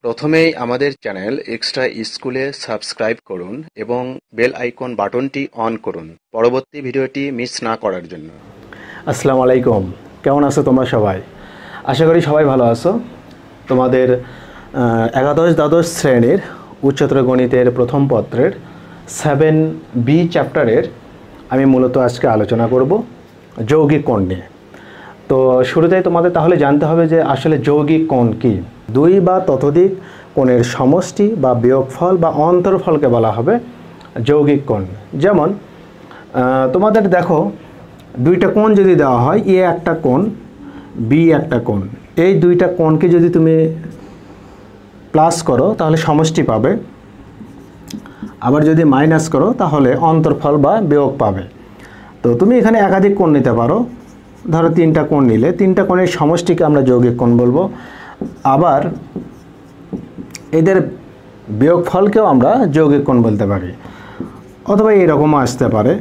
প্রথমেই আমাদের channel extra স্কুলে সাবস্ক্রাইব করুন এবং বেল আইকন বাটনটি অন করুন পরবর্তী ভিডিওটি মিস না করার জন্য। আসসালামু আলাইকুম, কেমন আছো তোমরা সবাই? আশা করি সবাই ভালো আছো। তোমাদের একাদশ দ্বাদশ শ্রেণীর উচ্চতর গণিতের প্রথম পত্রের 7B চ্যাপ্টারের আমি মূলত আজকে আলোচনা করব যৌগিক কোণ নিয়ে। তো শুরুতেই তোমাদের তাহলে জানতে হবে যে আসলে যৌগিক কোণ কী। দুই বা ততোধিক কোণের সমষ্টি বা বিয়োগফল বা অন্তরফলকে বলা হবে যৌগিক কোণ। যেমন তোমাদের দেখো, দুইটা কোণ যদি দেওয়া হয়, এ একটা কোণ, বি একটা কোণ, এই দুইটা কোণকে যদি তুমি প্লাস করো তাহলে সমষ্টি পাবে, আবার যদি মাইনাস করো তাহলে অন্তরফল বা বিয়োগ পাবে। তো তুমি এখানে একাধিক কোণ নিতে পারো, ধরো তিনটা কোণ নিলে তিনটা কোণের সমষ্টিকে আমরা যৌগিক কোণ বলবো, আবার এদের বিয়োগফলকেও আমরা যৌগিক কোণ বলতে পারি, অথবা এরকমও আসতে পারে।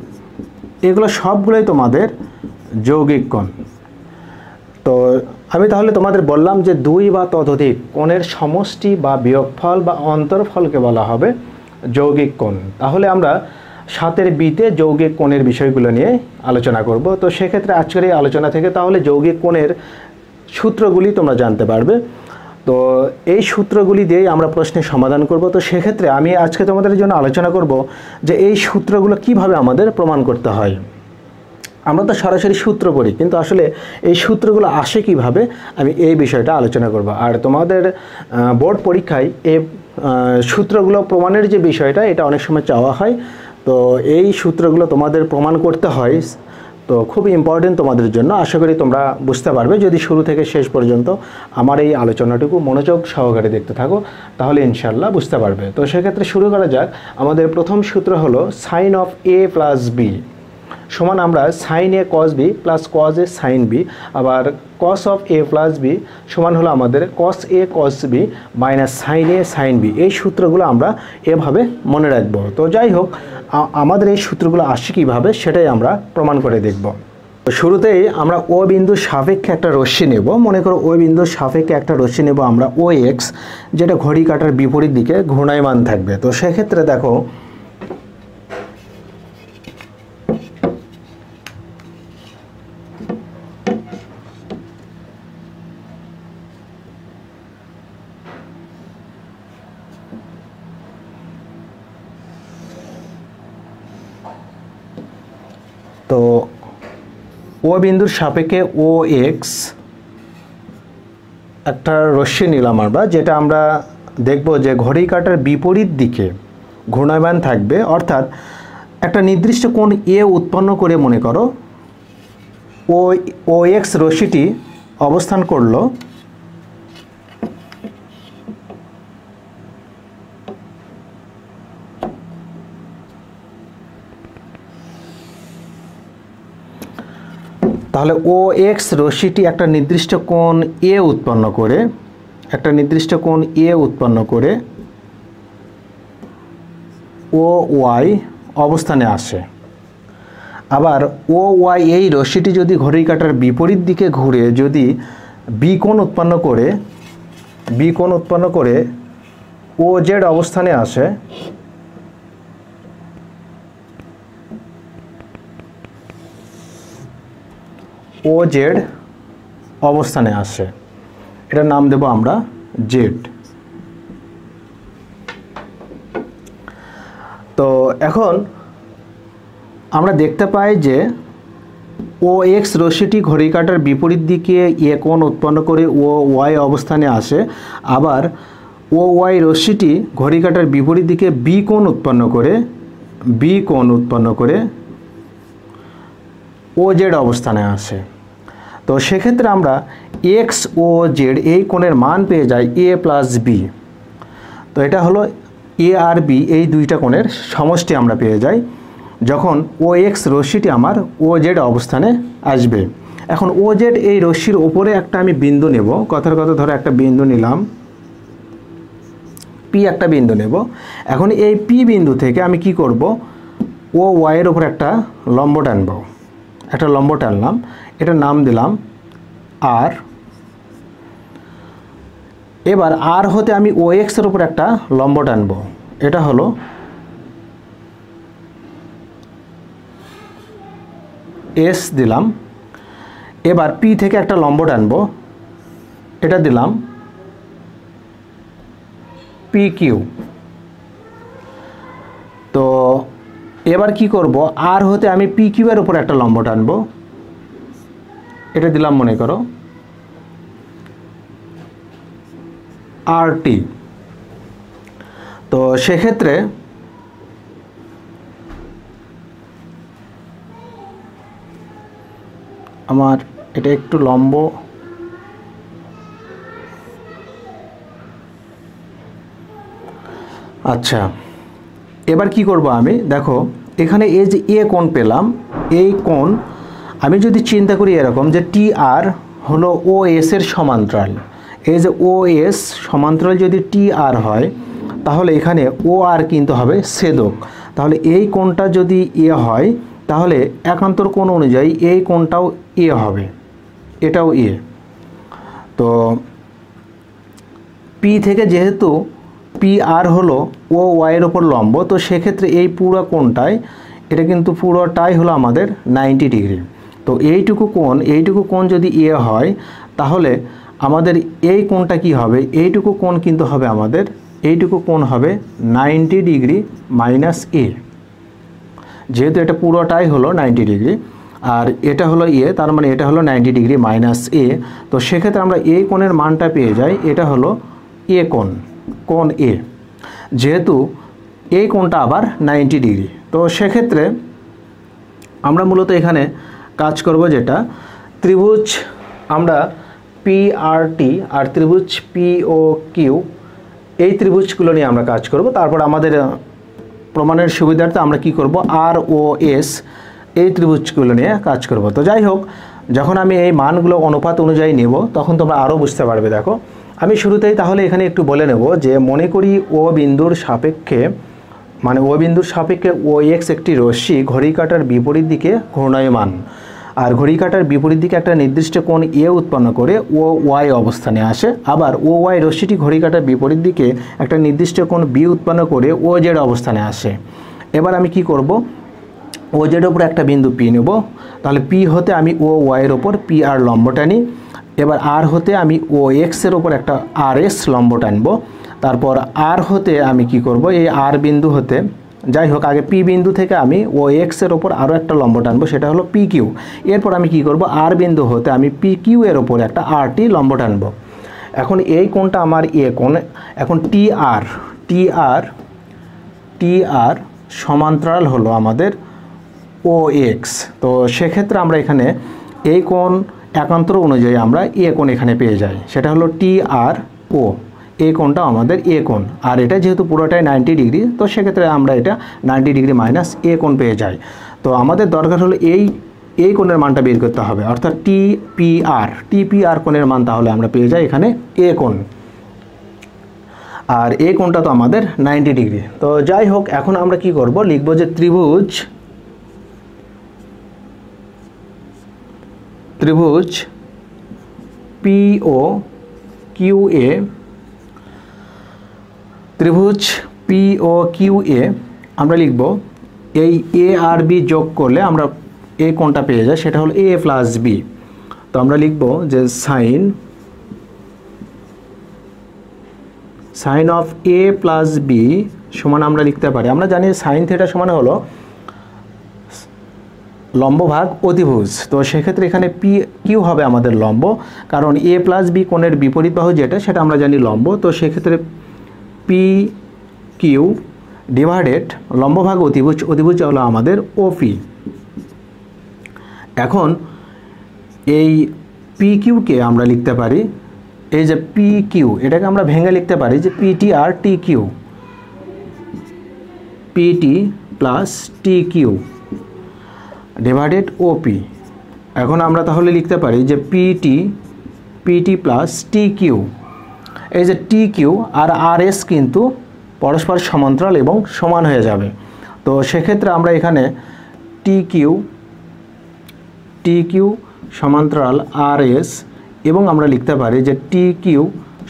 এগুলো সবগুলোই তোমাদের যৌগিক কোণ। তো আমি তাহলে তোমাদের বললাম যে দুই বা ততোধিক কোণের সমষ্টি বা বিয়োগফল বা অন্তরফলকে বলা হবে যৌগিক কোণ। তাহলে আমরা 7এর বিতে যৌগিক কোণের বিষয়গুলো নিয়ে আলোচনা করব। তো সেক্ষেত্রে আজকের এই আলোচনা থেকে তাহলে যৌগিক কোণের সূত্রগুলি তোমরা জানতে পারবে। তো এই সূত্রগুলি দিয়েই আমরা প্রশ্নের সমাধান করব। তো সেক্ষেত্রে আমি আজকে তোমাদের জন্য আলোচনা করব যে এই সূত্রগুলো কিভাবে আমাদের প্রমাণ করতে হয়। আমরা তো সরাসরি সূত্র পড়ি, কিন্তু আসলে এই সূত্রগুলো আসে কিভাবে, আমি এই বিষয়টা আলোচনা করব। আর তোমাদের বোর্ড পরীক্ষায় এই সূত্রগুলো প্রমাণের যে বিষয়টা, এটা অনেক সময় চাওয়া হয়। তো এই সূত্রগুলো তোমাদের প্রমাণ করতে হয়, তো খুব ইম্পর্টেন্ট তোমাদের জন্য। আশা করি তোমরা বুঝতে পারবে যদি শুরু থেকে শেষ পর্যন্ত আমার এই আলোচনাটুকু মনোযোগ সহকারে দেখতে থাকো, তাহলে ইনশাল্লাহ বুঝতে পারবে। তো সেক্ষেত্রে শুরু করা যাক। আমাদের প্রথম সূত্র হলো sine of A plus B সমান আমরা sine A cos B plus cos A sine B, আবার cos of A plus B সমান হলো আমাদের cos A cos B minus sine A sine B. এই সূত্রগুলো আমরা এভাবে মনে রাখবো। তো যাই হোক, আমাদের এই সূত্রগুলো আসে কীভাবে সেটাই আমরা প্রমাণ করে দেখব। শুরুতেই আমরা ও বিন্দুর সাপেক্ষে একটা রশ্মি নেব। মনে করো ও বিন্দুর সাপেক্ষে একটা রশ্মি নেব আমরা ও এক্স, যেটা ঘড়ি কাঁটার বিপরীত দিকে ঘূর্ণায়মান থাকবে। তো সেক্ষেত্রে দেখো, তো ও বিন্দুর সাপেক্ষে ও এক্স একটা রশ্মি নিলাম আমরা, যেটা আমরা দেখব যে ঘড়ি কাঁটার বিপরীত দিকে ঘূর্ণায়মান থাকবে, অর্থাৎ একটা নির্দিষ্ট কোণ এ উৎপন্ন করে মনে করো ও এক্স রশ্মিটি অবস্থান করলো তাহলে ও এক্স রশ্মিটি একটা নির্দিষ্ট কোণ এ উৎপন্ন করে ও ওয়াই অবস্থানে আসে। আবার ও ওয়াই এই রশ্মিটি যদি ঘড়ির কাঁটার বিপরীত দিকে ঘুরে যদি বি কোণ উৎপন্ন করে ও জেড অবস্থানে আসে, ও জেড অবস্থানে আসে, এটার নাম দেব আমরা জেড। তো এখন আমরা দেখতে পাই যে ও এক্স রশ্মিটি ঘড়ি কাঁটার বিপরীত দিকে এ কোণ উৎপন্ন করে ও ওয়াই অবস্থানে আসে, আবার ও ওয়াই রশ্মিটি ঘড়ি কাঁটার বিপরীত দিকে বি কোণ উৎপন্ন করে ও জেড অবস্থানে আসে। তো সেক্ষেত্রে আমরা এক্স ও জেড এই কোণের মান পেয়ে যাই এ প্লাস বি। তো এটা হলো এ আর বি, এই দুইটা কোণের সমষ্টি আমরা পেয়ে যাই যখন ও এক্স রশ্মিটি আমার ও জেড অবস্থানে আসবে। এখন ও জেড এই রশ্মির ওপরে একটা আমি বিন্দু নেব, কথার কথা ধরো একটা বিন্দু নিলাম, পি একটা বিন্দু নেব। এখন এই পি বিন্দু থেকে আমি কি করব, ও ওয়াইয়ের ওপর একটা লম্ব টানলাম, এটার নাম দিলাম আর। এবার আর হতে আমি ও এক্সের উপর একটা লম্ব টানব, এটা হলো এস দিলাম। এবার পি থেকে একটা লম্ব টানব, এটা দিলাম পি কিউ। তো এবার কি করব, আর হতে আমি পি কিউ এর উপর একটা লম্ব টানব, এটা দিলাম মনে করো আর টি। তো সেক্ষেত্রে আমার এটা একটু লম্ব, আচ্ছা এবার কি করব আমি, দেখো এখানে এই যে এ কোণ পেলাম, এই কোণ আমি যদি চিন্তা করি এরকম যে টি আর হলো ও এস এর সমান্তরাল, এই যে ও এস সমান্তরাল যদি টি আর হয় তাহলে এখানে ও আর কিন্তু হবে ছেদক। তাহলে এই কোণটা যদি এ হয় তাহলে একান্তর কোণ অনুযায়ী এই কোণটাও এ হবে, এটাও এ। তো পি থেকে যেহেতু পি আর হলো ও ওয়াইয়ের ওপর লম্ব, তো সেক্ষেত্রে এই পুরো কোণটায় এটা কিন্তু পুরোটাই হলো আমাদের 90 ডিগ্রি। তো এইটুকু কোণ যদি এ হয় তাহলে আমাদের এই কোণটা কি হবে, এইটুকু কোণ কিন্তু হবে আমাদের, এইটুকু কোণ হবে 90 ডিগ্রি মাইনাস এ। যেহেতু এটা পুরোটাই হলো 90 ডিগ্রি আর এটা হলো এ, তার মানে এটা হলো 90 ডিগ্রি মাইনাস এ। তো সেক্ষেত্রে আমরা এই কোণের মানটা পেয়ে যাই, এটা হলো এ কোণ এ, যেহেতু এই কোণটা আবার 90 ডিগ্রি। তো সেক্ষেত্রে আমরা মূলত এখানে কাজ করব যেটা ত্রিভুজ আমরা পি আর টি আর ত্রিভুজ পি ও কিউ, এই ত্রিভুজগুলো নিয়ে আমরা কাজ করব। তারপর আমাদের প্রমাণের সুবিধার্থে আমরা কি করব, আর ও এস এই ত্রিভুজগুলো নিয়ে কাজ করব। তো যাই হোক, যখন আমি এই মানগুলো অনুপাত অনুযায়ী নেব তখন তোমরা আরও বুঝতে পারবে। দেখো আমি শুরুতেই তাহলে এখানে একটু বলে নেব যে মনে করি ও বিন্দুর সাপেক্ষে, মানে ও বিন্দুর সাপেক্ষে ও এক্স একটি রশ্মি ঘড়ি কাঁটার বিপরীত দিকে ঘূর্ণায়মান, আর ঘড়ি কাঁটার বিপরীত দিকে একটা নির্দিষ্ট কোণ এ উৎপন্ন করে ও ওয়াই অবস্থানে আসে। আবার ও ওয়াই রশ্মিটি ঘড়ি কাঁটার বিপরীত দিকে একটা নির্দিষ্ট কোণ বি উৎপন্ন করে ও জেড অবস্থানে আসে। এবার আমি কি করব, ও জেডের উপর একটা বিন্দু পি নেব, তাহলে পি হতে আমি ও ওয়াইয়ের ওপর পি আর লম্ব টানি। এবার আর হতে আমি ও এক্সের ওপর একটা আর এস লম্ব টানবো। তারপর আর হতে আমি কি করব, এই আর বিন্দু হতে, যাই হোক আগে পি বিন্দু থেকে আমি ও এক্সের ওপর আরও একটা লম্ব টানবো, সেটা হলো পি কিউ। এরপর আমি কি করব, আর বিন্দু হতে আমি পি কিউ এর ওপর একটা আর টি লম্ব টানবো। এখন এই কোণটা আমার এ কোণ। এখন টি আর সমান্তরাল হলো আমাদের ও এক্স। তো সেক্ষেত্রে আমরা এখানে এই কোণ একান্তর অনুযায়ী আমরা এ কোণ এখানে পেয়ে যাই, সেটা হলো টি আর ও, এই কোণটা আমাদের এ কোণ। আর এটা যেহেতু পুরোটাই 90 ডিগ্রি, তো সেক্ষেত্রে আমরা এটা 90 ডিগ্রি মাইনাস এ কোণ পেয়ে যাই। তো আমাদের দরকার হলো এই কোণের মানটা বের করতে হবে, অর্থাৎ টিপিআর কোণের মান তাহলে আমরা পেয়ে যাই এখানে এ কোণ। আর এই কোণটা তো আমাদের 90 ডিগ্রি। তো যাই হোক, এখন আমরা কি করব, লিখব যে ত্রিভুজ পি ও কিউ এ, ত্রিভুজ পি ও কিউ এ আমরা লিখব এই এ আর বি যোগ করলে আমরা এই কোণটা পেয়ে যাই, সেটা হলো এ প্লাস বি। তো আমরা লিখব যে sine of A plus B সমান আমরা লিখতে পারি, আমরা জানি সাইন থিটা সমান হলো লম্ব ভাগ অতিভুজ। তো সেক্ষেত্রে এখানে পি কিউ হবে আমাদের লম্ব, কারণ এ প্লাস বি কোণের বিপরীত বাহু যেটা, সেটা আমরা জানি লম্ব। তো সেক্ষেত্রে পি কিউ ডিভাইডেড লম্ব ভাগ অতিভুজ, অতিভুজ হলো আমাদের ওপি। এখন এই পি কিউকে আমরা লিখতে পারি, এই যে পি কিউ এটাকে আমরা ভেঙে লিখতে পারি যে পিটি আর T Q, PT plus T Q divided OP. এখন আমরা তাহলে লিখতে পারি যে পিটি প্লাস টি কিউ। এই যে টি কিউ আর আর এস কিন্তু পরস্পর সমান্তরাল এবং সমান হয়ে যাবে। তো সেক্ষেত্রে আমরা এখানে টি কিউ সমান্তরাল আর এস, এবং আমরা লিখতে পারি যে টি কিউ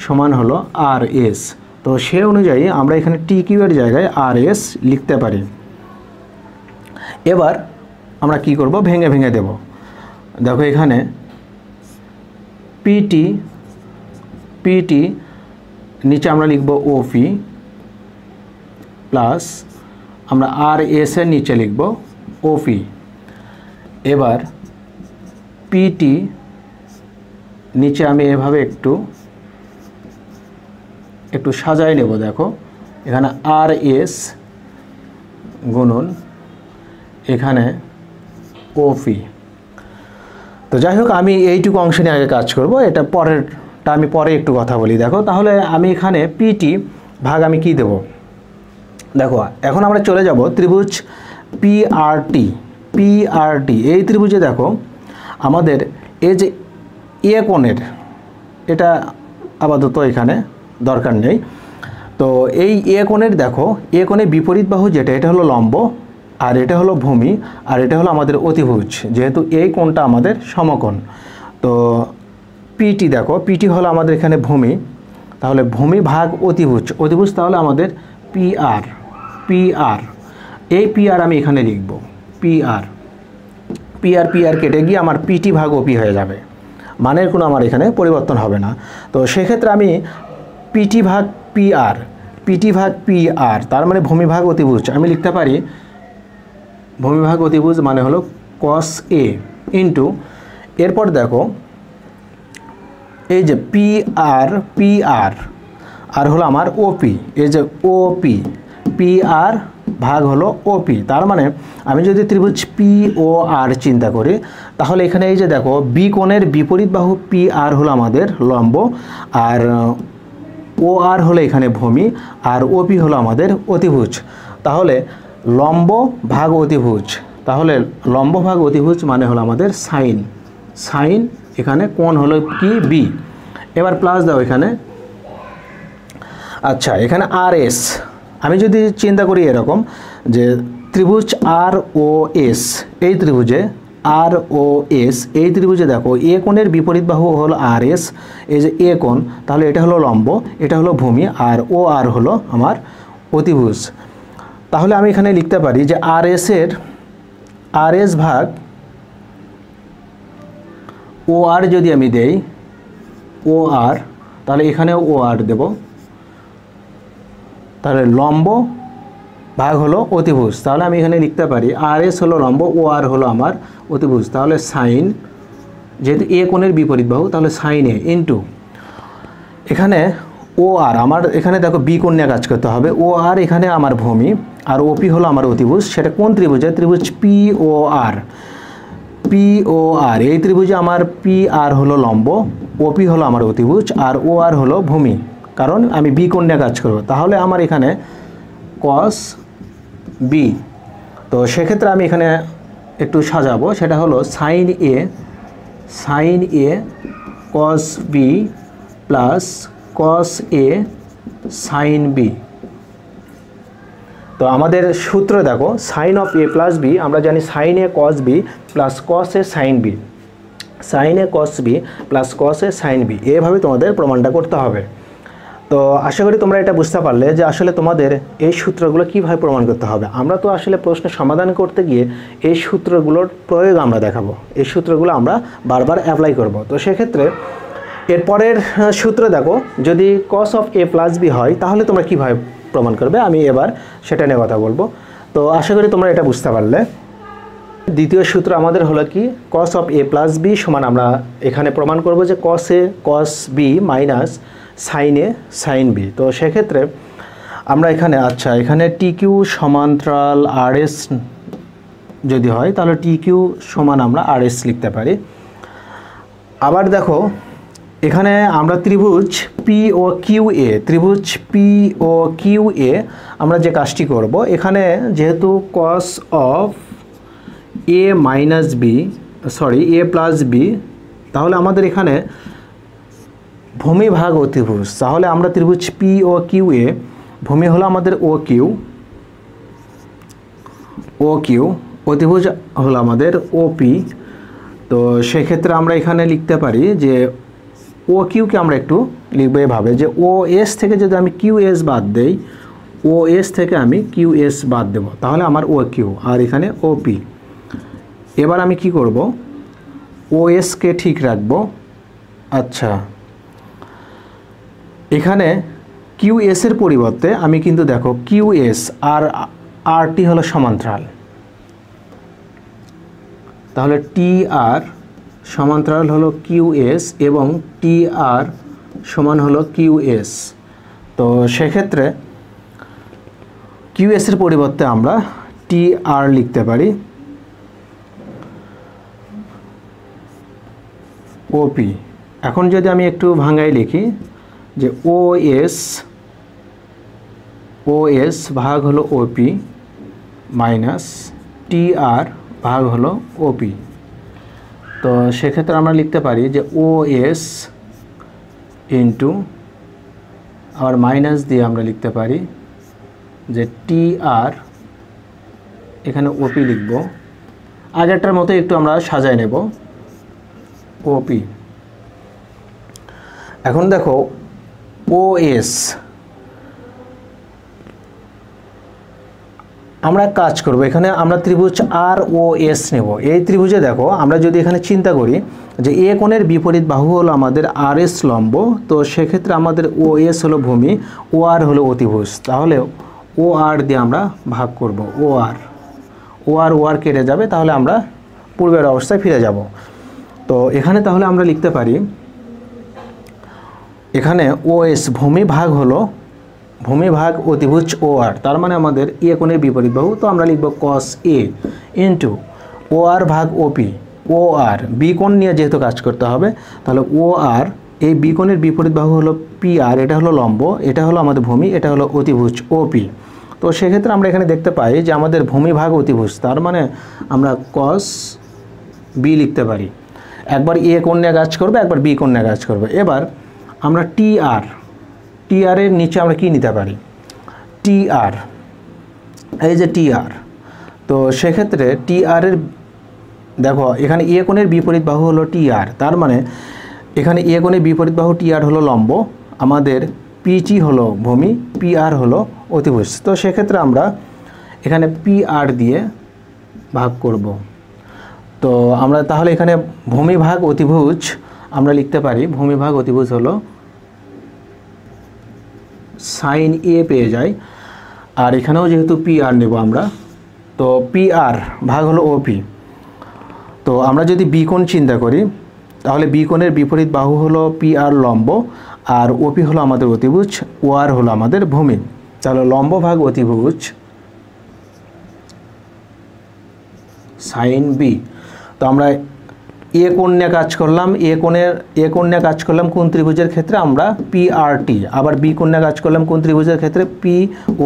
সমান হলো আর এস। তো সে অনুযায়ী আমরা এখানে টি কিউ এর জায়গায় আর এস লিখতে পারি। এবার আমরা কি করব, ভেঙে ভেঙে দেব। দেখো এখানে পিটি, পিটি নিচে আমরা লিখব ওপি প্লাস আমরা আর এস এর নিচে লিখব ওপি। এবার পিটি নিচে আমি এভাবে একটু সাজাই নেব। দেখো এখানে আর এস গুণন এখানে ওপি। তো যাই হোক, আমি এইটুকু অংশ নিয়ে আগে কাজ করব, এটা পরেরটা আমি পরে একটু কথা বলি। দেখো তাহলে আমি এখানে পিটি ভাগ আমি কি দেব, দেখো এখন আমরা চলে যাব ত্রিভুজ পিআরটি। পিআরটি এই ত্রিভুজে দেখো আমাদের এই যে এ কোণের, এটা আপাতত এখানে দরকার নেই। তো এই এ কোণের দেখো এ কোণের বিপরীত বাহু যেটা, এটা হলো লম্ব, আর এটা হলো ভূমি, আর এটা হলো আমাদের অতিভুজ, যেহেতু এই কোণটা আমাদের সমকোণ। তো পিটি দেখো, পিটি হলো আমাদের এখানে ভূমি, তাহলে ভূমি ভাগ অতিভুজ, অতিভুজ তাহলে আমাদের পিআর। পিআর এই পিআর আমি এখানে লিখব পিআর। পিআর পিআর কেটে গিয়ে আমার পিটি ভাগ ওপি হয়ে যাবে, মানের কোনো আমার এখানে পরিবর্তন হবে না। তো সেক্ষেত্রে আমি পিটি ভাগ পিআর, পিটি ভাগ পিআর তার মানে ভূমি ভাগ অতিভুজ, আমি লিখতে পারি ভূমি ভাগ অতিভুজ মানে হলো কস এ ইন্টু, এরপর দেখো এই যে পিআর, পিআর আর হলো আমার ওপি, এই যে ওপি, পিআর ভাগ হলো ওপি। তার মানে আমি যদি ত্রিভুজ পি ও আর চিন্তা করি, তাহলে এখানে এই যে দেখো বি কোণের বিপরীত বাহু পি আর হলো আমাদের লম্ব, আর ও আর হলো এখানে ভূমি, আর ওপি হলো আমাদের অতিভুজ। তাহলে লম্ব ভাগ অতিভুজ, তাহলে লম্ব ভাগ অতিভুজ মানে হলো আমাদের সাইন। সাইন এখানে কোণ হলো কি বি। এবার প্লাস দাও এখানে। আচ্ছা এখানে আর এস আমি যদি চিন্তা করি এরকম যে ত্রিভুজ আর ও এস, এই ত্রিভুজে আর ও এস, এই ত্রিভুজে দেখো এ কোণের বিপরীত বাহু হলো আর এস, এই যে এ কোণ, তাহলে এটা হলো লম্ব, এটা হলো ভূমি, আর ও আর হলো আমার অতিভুজ। তাহলে আমি এখানে লিখতে পারি যে আর এস এর, আর এস ভাগ ও আর যদি আমি দেই ও আর, তাহলে এখানেও ও আর দেব, তাহলে লম্ব ভাগ হলো অতিভুজ। তাহলে আমি এখানে লিখতে পারি আর এস হলো লম্ব, ও আর হলো আমার অতিভুজ। তাহলে সাইন, যেহেতু এ কোণের বিপরীত বাহু, তাহলে সাইন এ ইন্টু এখানে ও আর, আমার এখানে দেখো বি কোণ নিয়ে কাজ করতে হবে, ও আর এখানে আমার ভূমি, আর ওপি হলো আমার অতিভুজ। সেটা কোন ত্রিভুজে, ত্রিভুজ পি ও আর। পি ও আর এই ত্রিভুজে আমার পি আর হলো লম্ব, ওপি হলো আমার অতিভুজ, আর ও আর হলো ভূমি, কারণ আমি বি কোণ নিয়ে কাজ করব। তাহলে আমার এখানে কস বি। তো সেক্ষেত্রে আমি এখানে একটু সাজাবো, সেটা হলো sine A, sine A cos B plus cos A sine B. তো আমাদের সূত্র দেখো sine of A plus B, আমরা জানি sine A cos B plus cos A sine B, sine A cos B plus cos A sine B, এভাবে তোমাদের প্রমাণটা করতে হবে। তো আশা করি তোমরা এটা বুঝতে পারলে যে আসলে তোমাদের এই সূত্রগুলো কীভাবে প্রমাণ করতে হবে। আমরা তো আসলে প্রশ্ন সমাধান করতে গিয়ে এই সূত্রগুলোর প্রয়োগ আমরা দেখাবো, এই সূত্রগুলো আমরা বারবার অ্যাপ্লাই করব। তো সেক্ষেত্রে এরপরের সূত্র দেখো, যদি cos of A plus B হয় তাহলে তোমরা কীভাবে প্রমাণ করবে, আমি এবার সেটা নিয়ে কথা বলবো। তো আশা করি তোমরা এটা বুঝতে পারলে। দ্বিতীয় সূত্র আমাদের হলো কি, cos of A plus B সমান, আমরা এখানে প্রমাণ করব যে cos A cos B minus sine A sine B. তো সেক্ষেত্রে আমরা এখানে, আচ্ছা এখানে টি কিউ সমান্তরাল আর এস যদি হয় তাহলে টি কিউ সমান আমরা আর এস লিখতে পারি। আবার দেখো এখানে আমরা ত্রিভুজ পি ও কিউ এ, ত্রিভুজ পি ও কিউ এ আমরা যে কাজটি করব, এখানে যেহেতু cos of A minus B, sorry A plus B, তাহলে আমাদের এখানে ভূমি ভাগ অতিভুজ, তাহলে আমরা ত্রিভুজ পি ও কিউ এ, ভূমি হলো আমাদের ও কিউ, ও কিউ, অতিভুজ হলো আমাদের ওপি। তো সেক্ষেত্রে আমরা এখানে লিখতে পারি যে ও কিউকে আমরা একটু লিখবো এভাবে যে ও এস থেকে যদি আমি কিউ এস বাদ দেই, ও এস থেকে আমি কিউ এস বাদ দেব, তাহলে আমার ও কিউ, আর এখানে ও পি। এবার আমি কি করব, ও এসকে ঠিক রাখবো। আচ্ছা, এখানে কিউ এসের পরিবর্তে আমি কিন্তু দেখো কিউ এস আর আরটি হলো সমান্তরাল, তাহলে টি আর সমান্তরাল হলো কিউ এস এবং টি আর সমান হলো কিউ এস। তো সেক্ষেত্রে কিউ এসের পরিবর্তে আমরা টি আর লিখতে পারি, ওপি। এখন যদি আমি একটু ভাঙাই লিখি যে ও এস ভাগ হলো ওপি মাইনাস টি আর ভাগ হলো ওপি। তো সেক্ষেত্রে আমরা লিখতে পারি যে ও এস ইন্টু, আবার মাইনাস দিয়ে আমরা লিখতে পারি যে টি আর, এখানে ওপি লিখব, আগেরটার মতো একটু আমরা সাজায় নেব, ওপি। এখন দেখো ও এস, আমরা কাজ করব, এখানে আমরা ত্রিভুজ আর ও এস নেব। এই ত্রিভুজে দেখো আমরা যদি এখানে চিন্তা করি যে এ কোণের বিপরীত বাহু হলো আমাদের আর এস লম্ব, তো সেক্ষেত্রে আমাদের ও এস হলো ভূমি, ও আর হলো অতিভুজ, তাহলে ও আর দিয়ে আমরা ভাগ করব, ও আর কেটে যাবে, তাহলে আমরা পূর্বের অবস্থায় ফিরে যাব। তো এখানে তাহলে আমরা লিখতে পারি, এখানে ও এস ভূমি ভাগ অতিভুজ ও আর, তার মানে আমাদের এ কোণের বিপরীত বাহু, তো আমরা লিখব কস এ ইন্টু ও আর ভাগ ওপি, ও আর বি কোণ নিয়ে যেহেতু কাজ করতে হবে, তাহলে ও আর এই বি কোণের বিপরীত বাহু হলো পি আর, এটা হলো লম্ব, এটা হলো আমাদের ভূমি, এটা হলো অতিভুজ ওপি। তো সেক্ষেত্রে আমরা এখানে দেখতে পাই যে আমাদের ভূমি ভাগ অতিভুজ, তার মানে আমরা কস বি লিখতে পারি। একবার এ কোণ নিয়ে কাজ করবে, একবার বি কোণ নিয়ে কাজ করবে। এবার আমরা টি আর এর নিচে আমরা কি নিতে পারি, টি আর, এই যে টি আর। তো সেক্ষেত্রে টি আর এর দেখো এখানে এ কোণের বিপরীত বাহু হলো টি আর, তার মানে এখানে এ কোণের বিপরীত বাহু টি আর হলো লম্ব, আমাদের পিটি হলো ভূমি, পি আর হলো অতিভুজ। তো সেক্ষেত্রে আমরা এখানে পি আর দিয়ে ভাগ করব। তো আমরা তাহলে এখানে ভূমি ভাগ অতিভুজ আমরা লিখতে পারি, ভূমি ভাগ অতিভুজ হলো সাইন এ পেয়ে যাই, আর এখানেও যেহেতু পি আর নেব আমরা, তো পি আর ভাগ হলো ওপি। তো আমরা যদি বি কোণ চিন্তা করি, তাহলে বি কোণের বিপরীত বাহু হলো পি আর লম্ব, আর ওপি হলো আমাদের অতিভুজ, ও আর হলো আমাদের ভূমি। তাহলে লম্ব ভাগ অতিভুজ সাইন বি। তো আমরা এ কোণ নিয়ে কাজ করলাম, এ কোণ নিয়ে কাজ করলাম কোন ত্রিভুজের ক্ষেত্রে, আমরা পি আর টি। আবার বি কোণ নিয়ে কাজ করলাম কোন ত্রিভুজের ক্ষেত্রে, পি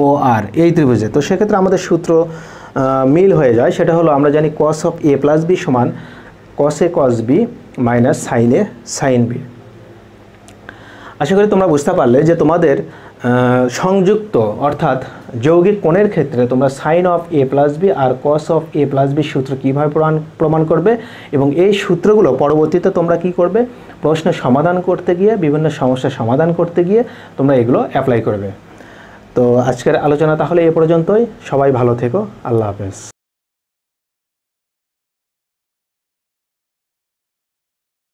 ও আর, এই ত্রিভুজে। তো সেক্ষেত্রে আমাদের সূত্র মিল হয়ে যায়, সেটা হলো আমরা জানি cos of A plus B সমান cos A cos B minus sine A sine B. আশা করি তোমরা বুঝতে পারলে যে তোমাদের সংযুক্ত অর্থাৎ যৌগিক কোণের ক্ষেত্রে তোমরা sine of A plus B আর cos of A plus B সূত্র কীভাবে প্রমাণ করবে, এবং এই সূত্রগুলো পরবর্তীতে তোমরা কি করবে, প্রশ্নের সমাধান করতে গিয়ে, বিভিন্ন সমস্যার সমাধান করতে গিয়ে তোমরা এগুলো অ্যাপ্লাই করবে। তো আজকের আলোচনা তাহলে এ পর্যন্তই। সবাই ভালো থেকো, আল্লাহ হাফেজ।